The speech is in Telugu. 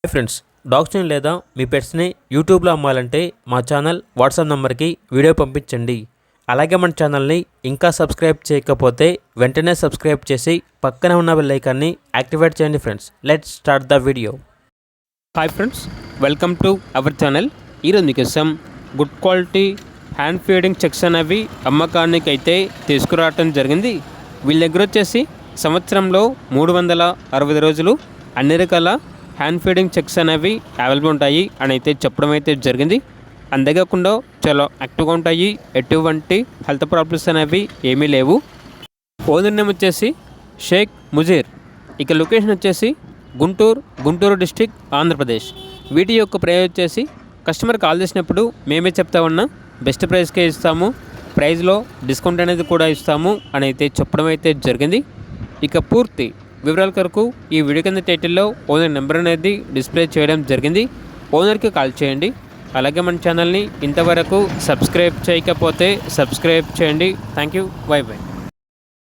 హాయ్ ఫ్రెండ్స్, డాగ్స్ని లేదా మీ పెట్స్ని యూట్యూబ్లో అమ్మాలంటే మా ఛానల్ వాట్సాప్ నెంబర్కి వీడియో పంపించండి. అలాగే మన ఛానల్ని ఇంకా సబ్స్క్రైబ్ చేయకపోతే వెంటనే సబ్స్క్రైబ్ చేసి పక్కనే ఉన్న బెల్ ఐకాన్ని యాక్టివేట్ చేయండి. Friends, let's start the video. Hi friends, welcome to our channel. ఈరోజు మీకోసం good quality hand feeding checks అనేవి అమ్మకానికి అయితే తీసుకురావటం జరిగింది. వీళ్ళ దగ్గర వచ్చేసి సంవత్సరంలో 365 రోజులు అన్ని రకాల హ్యాండ్ ఫీడింగ్ చెక్స్ అనేవి అవైలబుల్ ఉంటాయి అని అయితే చెప్పడం అయితే జరిగింది. అంతేకాకుండా చాలా యాక్టివ్గా ఉంటాయి, ఎటువంటి హెల్త్ ప్రాబ్లమ్స్ అనేవి ఏమీ లేవు. ఓనర్ నేమ్ వచ్చేసి షేక్ ముజీర్. ఇక లొకేషన్ వచ్చేసి గుంటూరు డిస్టిక్, ఆంధ్రప్రదేశ్. వీటి యొక్క ప్రైస్ వచ్చేసి కస్టమర్ కాల్ చేసినప్పుడు మేమే చెప్తా ఉన్నా బెస్ట్ ప్రైస్కే ఇస్తాము, ప్రైస్లో డిస్కౌంట్ అనేది కూడా ఇస్తాము అని అయితే చెప్పడం అయితే జరిగింది. ఇక పూర్తి వివరాల కొరకు ఈ వీడియో కింద టైటిల్లో ఓనర్ నెంబర్ అనేది డిస్ప్లే చేయడం జరిగింది. ఓనర్కి కాల్ చేయండి. అలాగే మన ఛానల్ని ఇంతవరకు సబ్స్క్రైబ్ చేయకపోతే సబ్స్క్రైబ్ చేయండి. Thank you. By by.